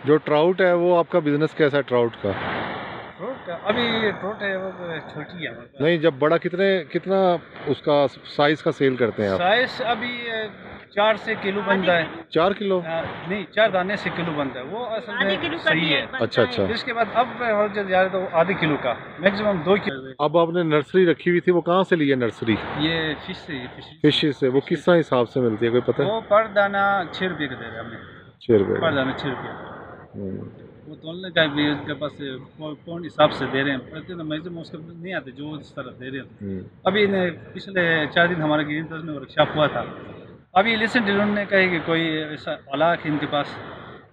जो ट्राउट है वो आपका बिजनेस कैसा है ट्राउट का? ट्रोट का अभी ट्रोट है वो छोटी है हमारे पास। नहीं, जब बड़ा कितना उसका साइज का सेल करते हैं आप? साइज अभी 4 से किलो बनता है। 4 किलो? नहीं, 4 दाने से किलो बनता है वो असल में सही है। अच्छा अच्छा। इसके बाद अब हो जा तो आधे किलो का मैक्सिमम 2 किलो। अब आपने नर्सरी रखी हुई थी, वो कहाँ से ली है नर्सरी? ये फिश से फिश से। वो किस तरह हिसाब से मिलती है, कोई पता है? वो पर दाना 6 रुपये का दे रहे हैं हमें। 6 रुपये पर दाना 6 रुपये। वो तोलने का भी उनके पास पौंड हिसाब से दे रहे हैं, प्रति मैक्सिमम उसके नहीं आते जो इस तरह दे रहे हैं। अभी पिछले 4 दिन हमारे ग्रीन प्लस में वर्कशॉप हुआ था। अभी लिसन डिलोन ने कहा कि कोई ऐसा औलाक है इनके पास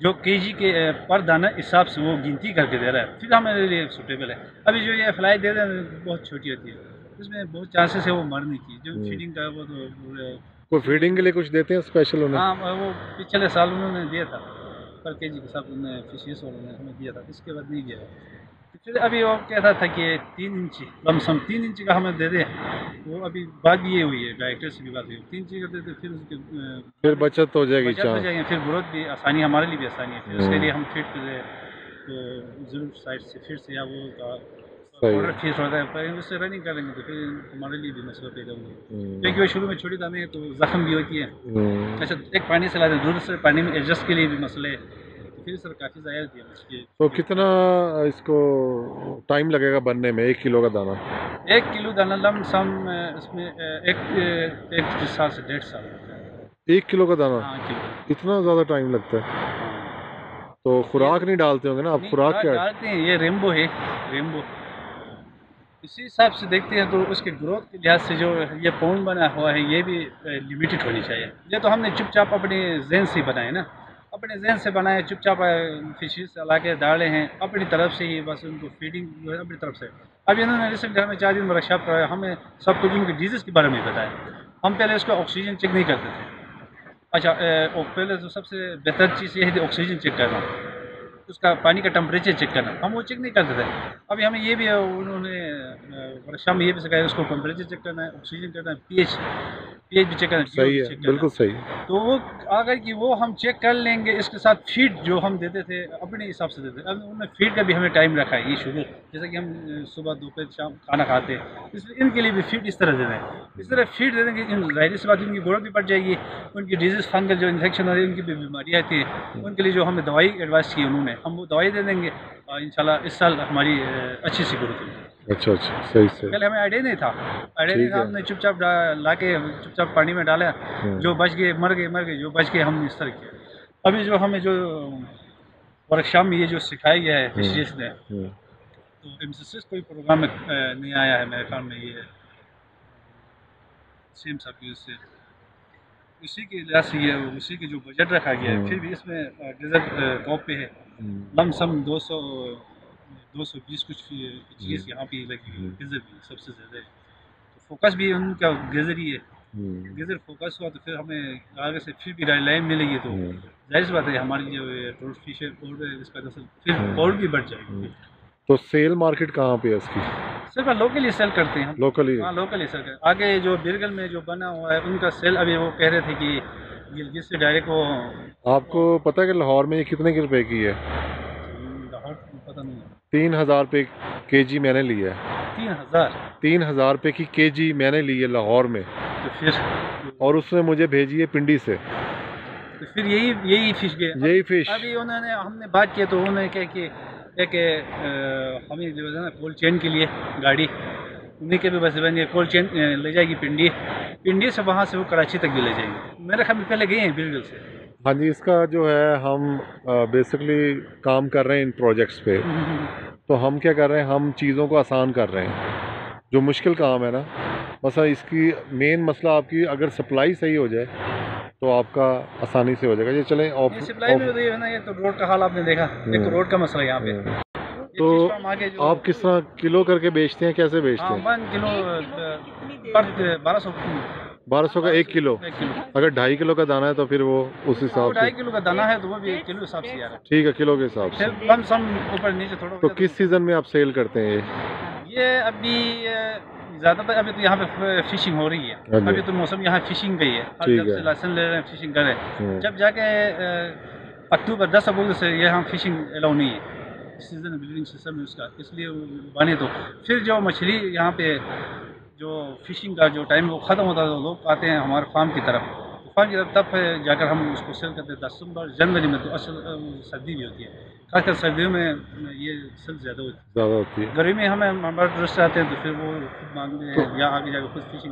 जो केजी के पर दाना हिसाब से वो गिनती करके दे रहा है, फिर हमारे लिए सूटेबल है। अभी जो ये फ्लाई दे रहे हैं बहुत छोटी होती है, इसमें बहुत चांसेस है वो मरने की। जो फीडिंग का है वो तो कोई फीडिंग के लिए कुछ देते हैं स्पेशल उन्हें? हाँ, वो पिछले साल उन्होंने दिया था पर केजी के साथ उन्होंने फिशियस वालों ने हमें दिया था, इसके बाद नहीं दिया। तो फिर अभी वो कहता था कि 3 इंची लमसम 3 इंची का हमें दे दे। वो अभी बात भी ये हुई है, डायरेक्टर से भी बात हुई, 3 इंची का दे दे फिर उसके फिर बचत हो जाएगी, बचत हो जाएगी, फिर ग्रोथ भी आसानी, हमारे लिए भी आसानी है। फिर उसके लिए हम फिर तो जरूर साइड से फिर से या वो ऑर्डर फीस होता है, पर उससे रनिंग करेंगे तो फिर हमारे लिए भी मसला पैदा हुआ, क्योंकि वो शुरू में छोटी दाने हैं तो जख्म भी होती है। अच्छा, एक पानी से लाते दूर से पानी में एडजस्ट के लिए भी मसले है, तो फिर सर काफ़ी ज़ाया होती है मुश्किल। तो कितना इसको टाइम लगेगा बनने में 1 किलो का दाना? 1 किलो दाना लमसम इसमें एक साल से 1.5 साल लगता है। 1 किलो का दाना? हाँ, किलो। इतना ज़्यादा टाइम लगता है? तो खुराक नहीं डालते होंगे ना आप? खुराक क्या डालते हैं? ये रेम्बो है, रेम्बो। इसी हिसाब से देखते हैं तो उसके ग्रोथ के लिहाज से जो ये पौंड बना हुआ है ये भी लिमिटेड होनी चाहिए। ये तो हमने चुपचाप अपने जहन से बनाए ना, अपने जहन से बनाए, चुपचाप फिशेज ला के डाले हैं अपनी तरफ से ही, बस उनको फीडिंग जो है अपनी तरफ से। अब इन्होंने रिसेंटली हमें 4 दिन वर्कशॉप कराया, हमें सब कुछ उनके डिजीज़ के बारे में बताया। हम पहले उसको ऑक्सीजन चेक नहीं करते थे। अच्छा, पहले तो सबसे बेहतर चीज़ ये है ऑक्सीजन चेक करना, उसका पानी का टेम्परेचर चेक करना, हम वो चेक नहीं करते थे। अभी हमें ये भी उन्होंने वर्कशॉप में ये भी सिखाया, उसको टेम्परेचर चेक करना है, ऑक्सीजन करना है, पीएच भी चेक करना है। सही है, बिल्कुल सही। तो वो अगर कि वो हम चेक कर लेंगे, इसके साथ फीड जो हम देते थे अपने हिसाब से देते, अब उन्होंने फीड का भी हमें टाइम रखा है, ये शुरू जैसे कि हम सुबह दोपहर शाम खाना खाते हैं, इसलिए इनके लिए भी फीड इस तरह दे दें। इस तरह फीड दे देंगे, जाहिर सी बात इनकी ग्रोथ भी बढ़ जाएगी, उनकी डिजीज़ फंगल जो इन्फेक्शन हो रही है उनकी भी बीमारियाँ आती है, उनके लिए जो हमें दवाई एडवाइस की उन्होंने, हम वो दवाई दे देंगे और इंशाल्लाह इस साल हमारी अच्छी सी ग्रोथ होगी। अच्छा अच्छा, सही सही। पहले हमें आइडिया नहीं था, हमने चुपचाप ला के चुपचाप पानी में डाला, जो बच गए मर गए, जो बच गए हमने इस तरह किया। अभी जो हमें जो वर्कशॉप में ये जो सिखाया गया है फिशरीज ने, तो एमसीसी कोई प्रोग्राम में नहीं आया है मेरे ख्याल में, ये सेम सब से उसी के लिहाज से ये उसी के जो बजट रखा गया है, फिर भी इसमें डेजर्ट टॉप पे है, लमसम 220 कुछ चीज़ यहाँ पे लगी हुई है, गेज़र भी सबसे ज़्यादा है, तो फोकस भी उनका गेज़र ही है। गेज़र फोकस हुआ तो फिर हमें आगे से फिर भी लाइन मिलेगी, तो जाहिर सी बात है हमारे लिए जो फिश है इसका फिर और भी बढ़ जाएगी। तो सेल मार्केट कहाँ पे है उसकी? सिर्फ लोकली सेल करते हैं, लोकली? हाँ, लोकली सेल करते। आगे जो बिरगल में जो बना हुआ है उनका सेल अभी वो कह रहे थे कि गिलगित से डायरेक्ट वो। आपको पता है कि लाहौर में ये कितने के रुपए की है? लाहौर पता नहीं है। 3000 रुपये केजी मैंने लिया है। 3000 रुपये की केजी मैंने ली है लाहौर में, तो फिर और उसने मुझे भेजी है पिंडी से। तो फिर यही फिश गए, यही फिश। अभी उन्होंने हमने बात किया तो उन्होंने क्या कि एक हमें जो है ना कोल्ड चेन के लिए गाड़ी उन्हीं के भी बस बन कोल्ड चेन ले जाएगी पिंडी से, वहाँ से वो कराची तक भी ले जाएगी। मेरे ख्याल में पहले गए हैं बिल्कुल से। हाँ जी, इसका जो है हम बेसिकली काम कर रहे हैं इन प्रोजेक्ट्स पे। तो हम क्या कर रहे हैं, हम चीज़ों को आसान कर रहे हैं। जो मुश्किल काम है ना, बस इसकी मेन मसला आपकी अगर सप्लाई सही हो जाए तो आपका आसानी से हो जाएगा। ये चलें सप्लाई में तो ये है ना, ये तो रोड का हाल आपने देखा, एक तो रोड का मसला यहाँ पे। तो आप किस तरह किलो करके बेचते हैं, कैसे बेचते हैं? 1 किलो पर 1200 का 1 किलो। अगर 2.5 किलो का दाना है तो फिर वो उस हिसाब से। 2.5 किलो का दाना है तो वो भी 1 किलो हिसाब से यार। ठीक है, किलो के हिसाब से। कम सम ऊपर नीचे थोड़ा। तो किस सीज़न में आप सेल करते हैं ये अभी ज़्यादातर अभी तो यहाँ पे फिशिंग हो रही है, अभी तो मौसम यहाँ फिशिंग का ही है, हर जब से लाइसेंस ले रहे हैं फिशिंग कर रहे हैं। जब जाके अक्टूबर 10 अक्टूबर से ये हम फिशिंग अलाउ नहीं है, सीजन ब्रीडिंग सिस्टम है उसका, इसलिए बने तो फिर जो मछली यहाँ पे जो फिशिंग का जो टाइम वो ख़त्म होता है तो लोग आते हैं हमारे फार्म की तरफ, तो फार्म की तरफ तब जाकर हम उसको सेल करते हैं। दिसंबर जनवरी में तो असल सर्दी भी होती है, खासकर सर्दियों में ये सेल ज़्यादा होती है। ज़्यादा होती है। गर्मी में हमें हमारे टूरिस्ट आते हैं तो फिर वो खुद मांगते हैं या आगे जाकर खुद फिशिंग